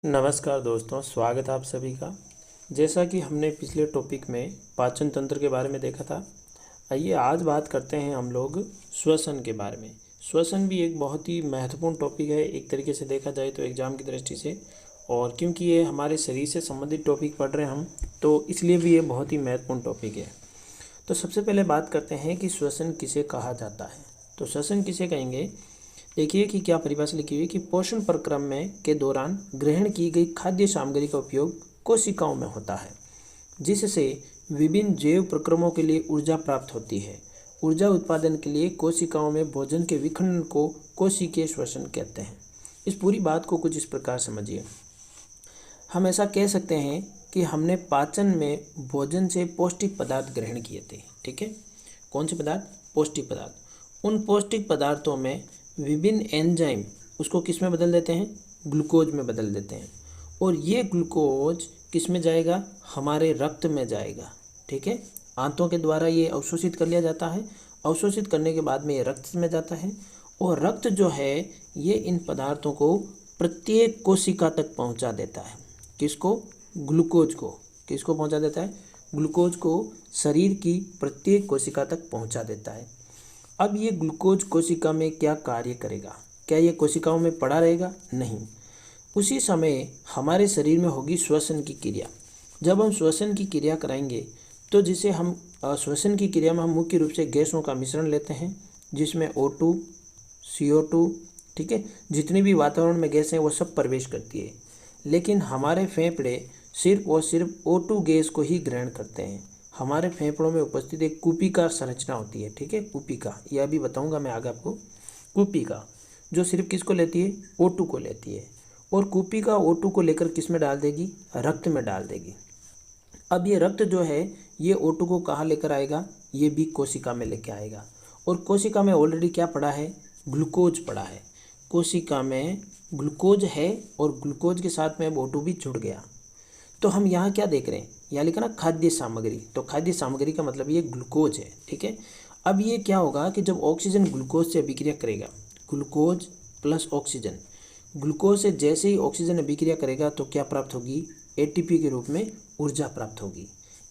नमस्कार दोस्तों, स्वागत है आप सभी का। जैसा कि हमने पिछले टॉपिक में पाचन तंत्र के बारे में देखा था, आइए आज बात करते हैं हम लोग श्वसन के बारे में। श्वसन भी एक बहुत ही महत्वपूर्ण टॉपिक है एक तरीके से देखा जाए तो एग्ज़ाम की दृष्टि से, और क्योंकि ये हमारे शरीर से संबंधित टॉपिक पढ़ रहे हैं हम, तो इसलिए भी ये बहुत ही महत्वपूर्ण टॉपिक है। तो सबसे पहले बात करते हैं कि श्वसन किसे कहा जाता है। तो श्वसन किसे कहेंगे, देखिए कि क्या परिभाषा लिखी हुई है कि पोषण प्रक्रम में के दौरान ग्रहण की गई खाद्य सामग्री का उपयोग कोशिकाओं में होता है, जिससे विभिन्न जैव प्रक्रमों के लिए ऊर्जा प्राप्त होती है। ऊर्जा उत्पादन के लिए कोशिकाओं में भोजन के विखंडन को कोशिकीय श्वसन कहते हैं। इस पूरी बात को कुछ इस प्रकार समझिए। हम ऐसा कह सकते हैं कि हमने पाचन में भोजन से पौष्टिक पदार्थ ग्रहण किए थे। ठीक है, कौन से पदार्थ? पौष्टिक पदार्थ। उन पौष्टिक पदार्थों में विभिन्न एंजाइम उसको किस में बदल देते हैं? ग्लूकोज में बदल देते हैं। और ये ग्लूकोज किस में जाएगा? हमारे रक्त में जाएगा। ठीक है, आंतों के द्वारा ये अवशोषित कर लिया जाता है। अवशोषित करने के बाद में ये रक्त में जाता है, और रक्त जो है ये इन पदार्थों को प्रत्येक कोशिका तक पहुंचा देता है। किसको? ग्लूकोज को। किसको पहुंचा देता है? ग्लूकोज को शरीर की प्रत्येक कोशिका तक पहुंचा देता है। अब ये ग्लूकोज कोशिका में क्या कार्य करेगा? क्या ये कोशिकाओं में पड़ा रहेगा? नहीं। उसी समय हमारे शरीर में होगी श्वसन की क्रिया। जब हम श्वसन की क्रिया कराएंगे तो जिसे हम श्वसन की क्रिया में हम मुख्य रूप से गैसों का मिश्रण लेते हैं, जिसमें O2, CO2, ठीक है, जितनी भी वातावरण में गैस हैं वो सब प्रवेश करती है। लेकिन हमारे फेफड़े सिर्फ और सिर्फ O2 गैस को ही ग्रहण करते हैं। हमारे फेफड़ों में उपस्थित एक कूपिका संरचना होती है। ठीक है, कूपिका, यह भी बताऊंगा मैं आगे आपको। कूपिका जो सिर्फ किसको लेती है? O2 को लेती है। और कूपिका O2 को लेकर किस में डाल देगी? रक्त में डाल देगी। अब ये रक्त जो है ये O2 को कहाँ लेकर आएगा? ये भी कोशिका में लेकर आएगा। और कोशिका में ऑलरेडी क्या पड़ा है? ग्लूकोज पड़ा है। कोशिका में ग्लूकोज है और ग्लूकोज के साथ में अब O2 भी जुड़ गया। तो हम यहाँ क्या देख रहे हैं? यहाँ लिखा ना खाद्य सामग्री। तो खाद्य सामग्री का मतलब ये ग्लूकोज है। ठीक है, अब ये क्या होगा कि जब ऑक्सीजन ग्लूकोज से अभिक्रिया करेगा, ग्लूकोज प्लस ऑक्सीजन, ग्लूकोज से जैसे ही ऑक्सीजन अभिक्रिया करेगा तो क्या प्राप्त होगी? ATP के रूप में ऊर्जा प्राप्त होगी।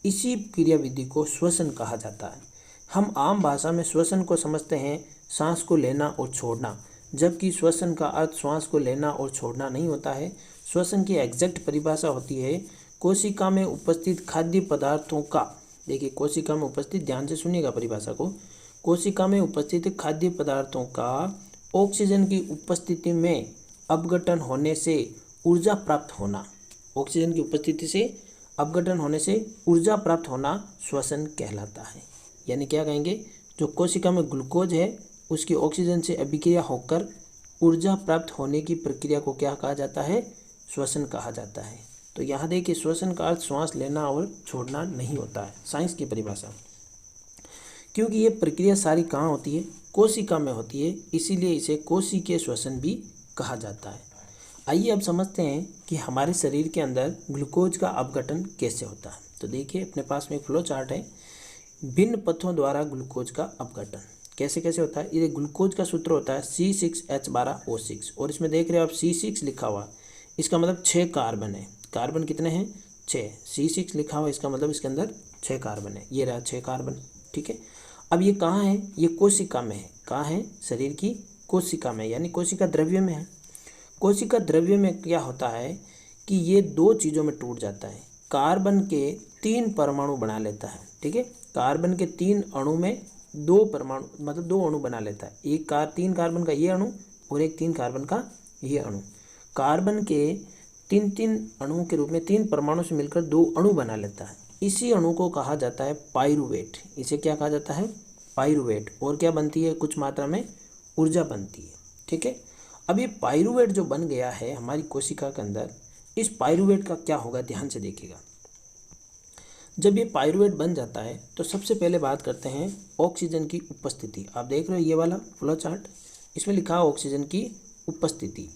इसी क्रियाविधि को श्वसन कहा जाता है। हम आम भाषा में श्वसन को समझते हैं सांस को लेना और छोड़ना, जबकि श्वसन का अर्थ श्वास को लेना और छोड़ना नहीं होता है। श्वसन की एग्जैक्ट परिभाषा होती है कोशिका में उपस्थित खाद्य पदार्थों का, देखिए कोशिका में उपस्थित, ध्यान से सुनिएगा परिभाषा को, कोशिका में उपस्थित खाद्य पदार्थों का ऑक्सीजन की उपस्थिति में अपघटन होने से ऊर्जा प्राप्त होना। ऑक्सीजन की उपस्थिति से अपघटन होने से ऊर्जा प्राप्त होना श्वसन कहलाता है। यानी क्या कहेंगे? जो कोशिका में ग्लूकोज है उसकी ऑक्सीजन से अभिक्रिया होकर ऊर्जा प्राप्त होने की प्रक्रिया को क्या कहा जाता है? श्वसन कहा जाता है। तो यहाँ देखिए श्वसन का अर्थ श्वास लेना और छोड़ना नहीं होता है, साइंस की परिभाषा। क्योंकि ये प्रक्रिया सारी कहाँ होती है? कोशिका में होती है, इसीलिए इसे कोशिकीय श्वसन भी कहा जाता है। आइए अब समझते हैं कि हमारे शरीर के अंदर ग्लूकोज का अपघटन कैसे होता है। तो देखिए अपने पास में एक फ्लो चार्ट है। भिन्न पथों द्वारा ग्लूकोज का अपघटन कैसे कैसे होता है। ये ग्लूकोज का सूत्र होता है C6H12O6, और इसमें देख रहे हो आप C6 लिखा हुआ, इसका मतलब 6 कार्बन है। कार्बन कितने हैं? 6। C6 लिखा हुआ, इसका मतलब इसके अंदर 6 कार्बन है। ये रहा 6 कार्बन। ठीक है, अब ये कहाँ है? ये कोशिका में है। कहाँ है? शरीर की कोशिका में, यानी कोशिका द्रव्य में है। कोशिका द्रव्य में क्या होता है कि ये दो चीज़ों में टूट जाता है। कार्बन के 3 परमाणु बना लेता है। ठीक है, कार्बन के 3 अणु में 2 परमाणु, मतलब 2 अणु बना लेता है। 3 कार्बन का ये अणु और एक 3 कार्बन का ये अणु। कार्बन के 3 अणुओं के रूप में 3 परमाणु से मिलकर 2 अणु बना लेता है। इसी अणु को कहा जाता है पाइरूवेट। इसे क्या कहा जाता है? पाइरूवेट। और क्या बनती है? कुछ मात्रा में ऊर्जा बनती है। ठीक है, अब ये पाइरूवेट जो बन गया है हमारी कोशिका के अंदर, इस पाइरूवेट का क्या होगा? ध्यान से देखिएगा। जब ये पाइरूवेट बन जाता है तो सबसे पहले बात करते हैं ऑक्सीजन की उपस्थिति। आप देख रहे हो ये वाला फ्लो चार्ट, इसमें लिखा है ऑक्सीजन की उपस्थिति।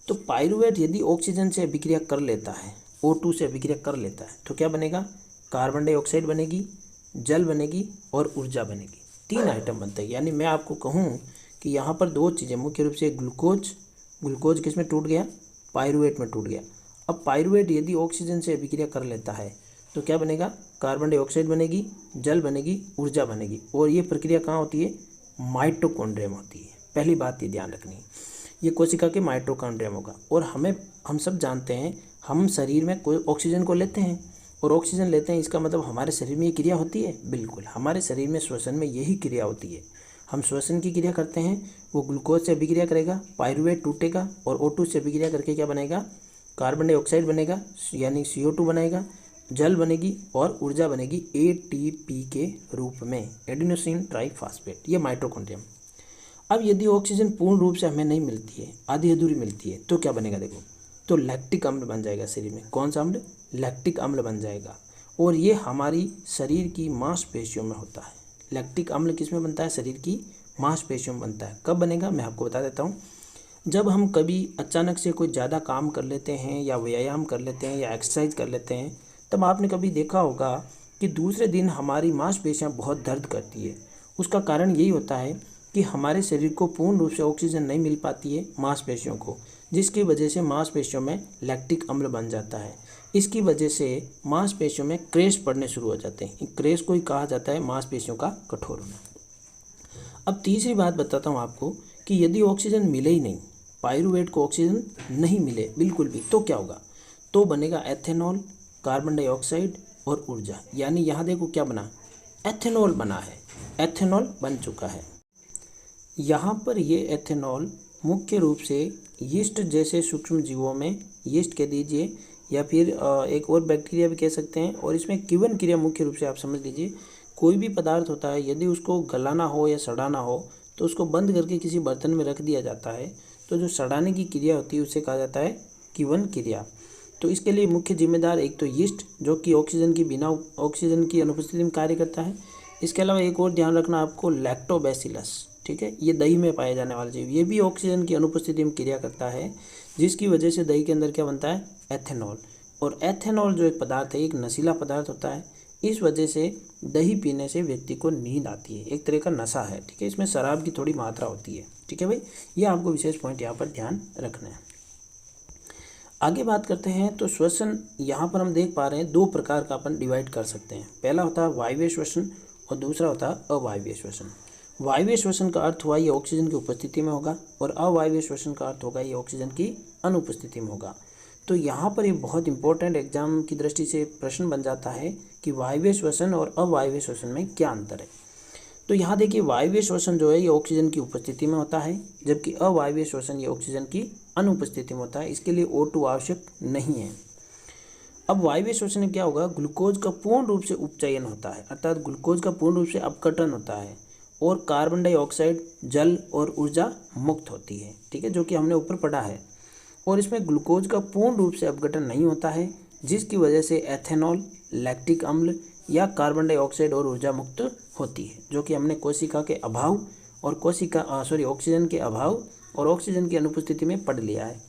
तो पाइरूवेट यदि ऑक्सीजन से अभिक्रिया कर लेता है, O2 से अभिक्रिया कर लेता है, तो क्या बनेगा? कार्बन डाइऑक्साइड बनेगी, जल बनेगी और ऊर्जा बनेगी। 3 आइटम बनते हैं। यानी मैं आपको कहूँ कि यहाँ पर 2 चीज़ें मुख्य रूप से ग्लूकोज किस में टूट गया? पाइरूवेट में टूट गया। अब पाइरूवेट यदि ऑक्सीजन से अभिक्रिया कर लेता है तो क्या बनेगा, कार्बन डाइऑक्साइड बनेगी, जल बनेगी, ऊर्जा बनेगी। और ये प्रक्रिया कहाँ होती है, माइटोकॉन्ड्रिया में होती है। पहली बात ये ध्यान रखनी है, ये कोशिका के माइटोकॉन्ड्रिया में होगा। और हम सब जानते हैं, हम शरीर में कोई ऑक्सीजन को लेते हैं और ऑक्सीजन लेते हैं, इसका मतलब हमारे शरीर में ये क्रिया होती है। बिल्कुल, हमारे शरीर में श्वसन में यही क्रिया होती है। हम श्वसन की क्रिया करते हैं, वो ग्लूकोज से अभिक्रिया करेगा, पाइरूवेट टूटेगा और O2 से अभिक्रिया करके क्या बनेगा, कार्बन डाइऑक्साइड बनेगा यानी CO2 बनेगा, जल बनेगी और ऊर्जा बनेगी ATP के रूप में, एडिनोसिन ट्राइफॉस्फेट। ये माइटोकॉन्ड्रिया। अब यदि ऑक्सीजन पूर्ण रूप से हमें नहीं मिलती है, आधी अधूरी मिलती है, तो क्या बनेगा, देखो, तो लैक्टिक अम्ल बन जाएगा शरीर में। कौन सा अम्ल, लैक्टिक अम्ल बन जाएगा। और ये हमारी शरीर की मांसपेशियों में होता है। लैक्टिक अम्ल किस में बनता है, शरीर की मांसपेशियों में बनता है। कब बनेगा, मैं आपको बता देता हूँ। जब हम कभी अचानक से कोई ज़्यादा काम कर लेते हैं या व्यायाम कर लेते हैं या एक्सरसाइज कर लेते हैं, तब आपने कभी देखा होगा कि दूसरे दिन हमारी मांसपेशियाँ बहुत दर्द करती है। उसका कारण यही होता है कि हमारे शरीर को पूर्ण रूप से ऑक्सीजन नहीं मिल पाती है मांसपेशियों को, जिसकी वजह से मांसपेशियों में लैक्टिक अम्ल बन जाता है। इसकी वजह से मांसपेशियों में क्रैश पड़ने शुरू हो जाते हैं। क्रैश को ही कहा जाता है मांसपेशियों का कठोर होना। अब तीसरी बात बताता हूँ आपको कि यदि ऑक्सीजन मिले ही नहीं, पाइरूवेट को ऑक्सीजन नहीं मिले बिल्कुल भी, तो क्या होगा, तो बनेगा एथेनॉल, कार्बन डाइऑक्साइड और ऊर्जा। यानी यहाँ देखो क्या बना, एथेनॉल बना है, एथेनॉल बन चुका है। यहाँ पर ये एथेनॉल मुख्य रूप से यीस्ट जैसे सूक्ष्म जीवों में, यीस्ट कह दीजिए या फिर एक और बैक्टीरिया भी कह सकते हैं। और इसमें किवन क्रिया मुख्य रूप से आप समझ लीजिए, कोई भी पदार्थ होता है यदि उसको गलाना हो या सड़ाना हो तो उसको बंद करके किसी बर्तन में रख दिया जाता है, तो जो सड़ाने की क्रिया होती है उसे कहा जाता है किवन क्रिया। तो इसके लिए मुख्य जिम्मेदार एक तो यीस्ट, जो कि ऑक्सीजन की अनुपस्थिति में कार्य करता है। इसके अलावा एक और ध्यान रखना आपको, लैक्टोबैसिलस, ठीक है, ये दही में पाया जाने वाला जीव, ये भी ऑक्सीजन की अनुपस्थिति में क्रिया करता है, जिसकी वजह से दही के अंदर क्या बनता है, एथेनॉल। और एथेनॉल जो एक पदार्थ है, एक नशीला पदार्थ होता है। इस वजह से दही पीने से व्यक्ति को नींद आती है, एक तरह का नशा है, ठीक है। इसमें शराब की थोड़ी मात्रा होती है, ठीक है भाई। ये आपको विशेष पॉइंट यहाँ पर ध्यान रखना है। आगे बात करते हैं तो श्वसन, यहाँ पर हम देख पा रहे हैं दो प्रकार का अपन डिवाइड कर सकते हैं। पहला होता है वायवीय श्वसन और दूसरा होता है अवायवीय श्वसन। वायवीय श्वसन का अर्थ हुआ ये ऑक्सीजन की उपस्थिति में होगा और अवायवीय श्वसन का अर्थ होगा ये ऑक्सीजन की अनुपस्थिति में होगा। तो यहाँ पर ये बहुत इंपॉर्टेंट एग्जाम की दृष्टि से प्रश्न बन जाता है कि वायवीय श्वसन और अवायवीय श्वसन में क्या अंतर है। तो यहाँ देखिए, वायवीय श्वसन जो है ये ऑक्सीजन की उपस्थिति में होता है, जबकि अवायवीय श्वसन ये ऑक्सीजन की अनुपस्थिति में होता है। इसके लिए O2 आवश्यक नहीं है। अब वायवीय श्वसन में क्या होगा, ग्लूकोज का पूर्ण रूप से उपचयन होता है, अर्थात ग्लूकोज का पूर्ण रूप से अपघटन होता है और कार्बन डाइऑक्साइड, जल और ऊर्जा मुक्त होती है, ठीक है, जो कि हमने ऊपर पढ़ा है। और इसमें ग्लूकोज का पूर्ण रूप से अपघटन नहीं होता है, जिसकी वजह से एथेनॉल, लैक्टिक अम्ल या कार्बन डाइऑक्साइड और ऊर्जा मुक्त होती है, जो कि हमने कोशिका के अभाव और ऑक्सीजन के अभाव और ऑक्सीजन की अनुपस्थिति में पढ़ लिया है।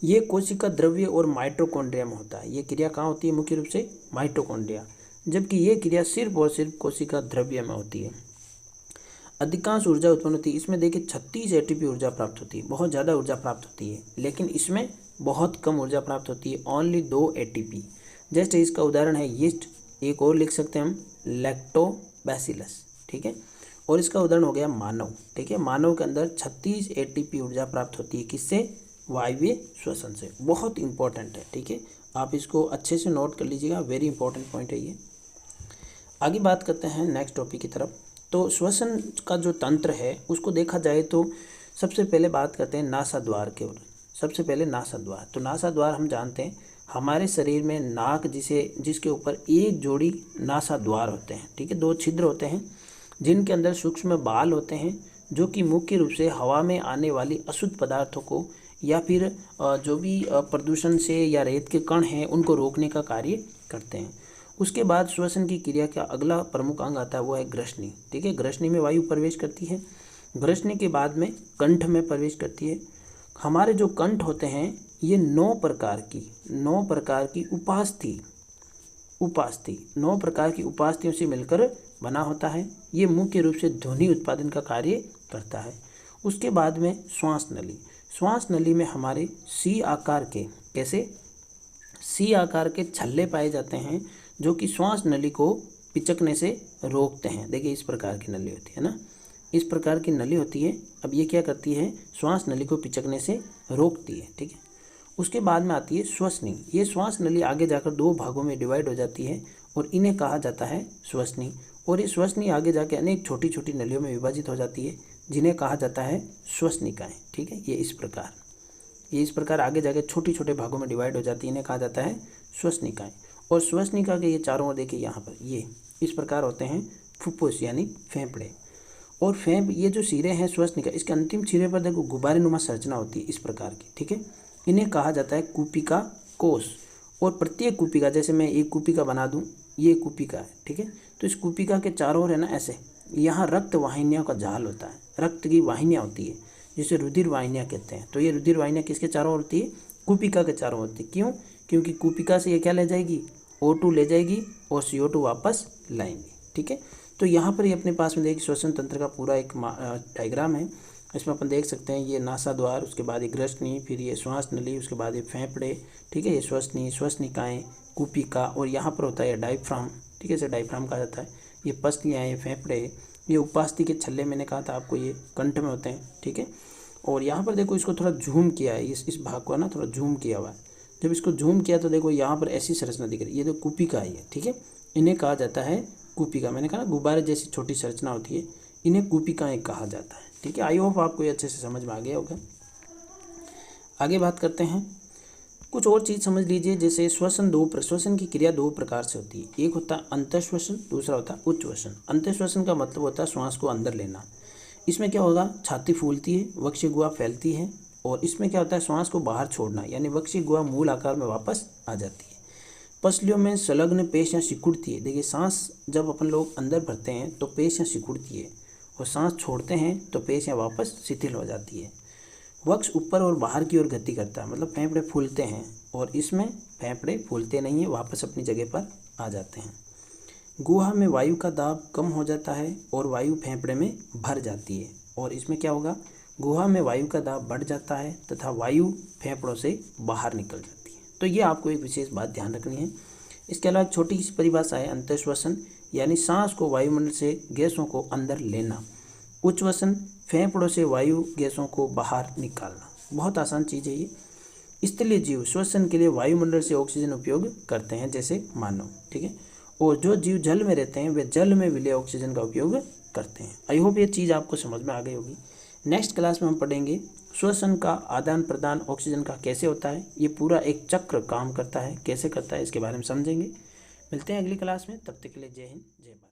ये कोशिका द्रव्य और माइटोकॉन्ड्रिया में होता है। ये क्रिया कहाँ होती है, मुख्य रूप से माइटोकॉन्ड्रिया, जबकि ये क्रिया सिर्फ और सिर्फ कोशिका द्रव्य में होती है। अधिकांश ऊर्जा उत्पन्न होती है, इसमें देखिए 36 ATP ऊर्जा प्राप्त होती है, बहुत ज़्यादा ऊर्जा प्राप्त होती है, लेकिन इसमें बहुत कम ऊर्जा प्राप्त होती है, ओनली 2 ATP। जैसे इसका उदाहरण है यीस्ट, एक और लिख सकते हैं हम लैक्टोबैसिलस, ठीक है। और इसका उदाहरण हो गया मानव, ठीक है। मानव के अंदर 36 ATP ऊर्जा प्राप्त होती है, किससे, वायवीय श्वसन से। बहुत इंपॉर्टेंट है, ठीक है, आप इसको अच्छे से नोट कर लीजिएगा, वेरी इंपॉर्टेंट पॉइंट है ये। आगे बात करते हैं नेक्स्ट टॉपिक की तरफ। तो श्वसन का जो तंत्र है उसको देखा जाए तो सबसे पहले बात करते हैं नासाद्वार के ओर। सबसे पहले नासाद्वार, तो नासाद्वार हम जानते हैं हमारे शरीर में नाक जिसके ऊपर एक जोड़ी नासाद्वार होते हैं, ठीक है, 2 छिद्र होते हैं जिनके अंदर सूक्ष्म बाल होते हैं, जो कि मुख्य रूप से हवा में आने वाली अशुद्ध पदार्थों को या फिर जो भी प्रदूषण से या रेत के कण हैं उनको रोकने का कार्य करते हैं। उसके बाद श्वसन की क्रिया का अगला प्रमुख अंग आता है, वो है ग्रसनी, ठीक है। ग्रसनी में वायु प्रवेश करती है, ग्रसनी के बाद में कंठ में प्रवेश करती है। हमारे जो कंठ होते हैं ये 9 प्रकार की उपास्थि से मिलकर बना होता है। ये मुख्य रूप से ध्वनि उत्पादन का कार्य करता है। उसके बाद में श्वास नली में हमारे C आकार के, कैसे, सी आकार के छल्ले पाए जाते हैं जो कि श्वास नली को पिचकने से रोकते हैं। देखिए इस प्रकार की नली होती है ना, इस प्रकार की नली होती है। अब ये क्या करती है, श्वास नली को पिचकने से रोकती है, ठीक है। उसके बाद में आती है श्वसनी। ये श्वास नली आगे जाकर दो भागों में डिवाइड हो जाती है और इन्हें कहा जाता है श्वसनी। और ये श्वसनी आगे जाके अनेक छोटी छोटी नलियों में विभाजित हो जाती है जिन्हें कहा जाता है श्वसनिकाएँ, ठीक है। ये इस प्रकार आगे जाके छोटे छोटे भागों में डिवाइड हो जाती है, इन्हें कहा जाता है श्वसनिकाएँ। और श्वसनिका के ये चारों ओर देखिए यहाँ पर ये इस प्रकार होते हैं फुफ्फुस यानी फेफड़े। और ये जो सिरे हैं श्वसनिका, इसके अंतिम सिरे पर देखो गुब्बारेनुमा संरचना होती है इस प्रकार की, ठीक है। इन्हें कहा जाता है कूपिका कोश। और प्रत्येक कूपिका, जैसे मैं एक कूपिका बना दूं, ये कूपिका है, ठीक है। तो इस कूपिका के चारों ओर है ना ऐसे, यहाँ रक्त वाहिनियों का जाल होता है, रक्त की वाहिनियाँ होती है जिसे रुधिर वाहिनियाँ कहते हैं। तो ये रुधिर वाहिनियाँ किसके चारों ओर होती है, कूपिका के चारों ओर होती है। क्यों, क्योंकि कूपिका से ये क्या ले जाएगी, O2 ले जाएगी और CO2 वापस लाएंगे, ठीक है। तो यहाँ पर ये अपने पास में देखिए श्वसन तंत्र का पूरा एक डायग्राम है। इसमें अपन देख सकते हैं ये नासा द्वार, उसके बाद ये ग्रसनी, फिर ये श्वास नली, उसके बाद ये फेफड़े, ठीक है। ये श्वसनी, श्वसनिकाएँ, कूपिका, और यहाँ पर होता है डायफ्राम, ठीक है, इसे डायफ्राम कहा जाता है। ये पसलियाँ, ये फेफड़े, ये उपास्थि के छल्ले, मैंने कहा था आपको, ये कंठ में होते हैं, ठीक है। और यहाँ पर देखो इसको थोड़ा जूम किया है, इस भाग को ना थोड़ा जूम किया हुआ है। जब इसको जूम किया तो देखो यहाँ पर ऐसी संरचना दिख रही है, ये जो कूपिका है, ठीक है। इन्हें कहा जाता है कूपिका। मैंने कहा ना गुब्बारे जैसी छोटी संरचना होती है, इन्हें कूपिकाएँ कहा जाता है, ठीक है। आई होप आपको ये अच्छे से समझ में आ गया होगा। आगे बात करते हैं, कुछ और चीज़ समझ लीजिए। जैसे श्वसन की क्रिया दो प्रकार से होती है। एक होता है अंतःश्वसन, दूसरा होता है उच्छ्वसन। अंतःश्वसन का मतलब होता है श्वास को अंदर लेना। इसमें क्या होगा, छाती फूलती है, वक्ष गुहा फैलती है, और इसमें क्या होता है, श्वास को बाहर छोड़ना, यानी वक्ष गुहा मूल आकार में वापस आ जाती है। पसलियों में संलग्न पेशियाँ सिकुड़ती है। देखिए सांस जब अपन लोग अंदर भरते हैं तो पेशियाँ सिकुड़ती है, और सांस छोड़ते हैं तो पेशियाँ वापस शिथिल हो जाती है। वक्ष ऊपर और बाहर की ओर गति करता है, मतलब फेफड़े फूलते हैं, और इसमें फेफड़े फूलते नहीं है, वापस अपनी जगह पर आ जाते हैं। गुहा में वायु का दाब कम हो जाता है और वायु फेफड़े में भर जाती है, और इसमें क्या होगा, गुहा में वायु का दाब बढ़ जाता है तथा वायु फेफड़ों से बाहर निकल जाती है। तो ये आपको एक विशेष बात ध्यान रखनी है। इसके अलावा छोटी सी परिभाषा है अंतःश्वसन, यानी सांस को वायुमंडल से गैसों को अंदर लेना। उच्छ्वसन, फेफड़ों से वायु गैसों को बाहर निकालना। बहुत आसान चीज़ है ये। स्थलीय जीव श्वसन के लिए वायुमंडल से ऑक्सीजन उपयोग करते हैं, जैसे मानव, ठीक है। और जो जीव जल में रहते हैं वे जल में विलय ऑक्सीजन का उपयोग करते हैं। आई होप ये चीज़ आपको समझ में आ गई होगी। नेक्स्ट क्लास में हम पढ़ेंगे श्वसन का आदान प्रदान ऑक्सीजन का कैसे होता है। ये पूरा एक चक्र काम करता है, कैसे करता है इसके बारे में समझेंगे। मिलते हैं अगली क्लास में, तब तक के लिए जय हिंद, जय भारत।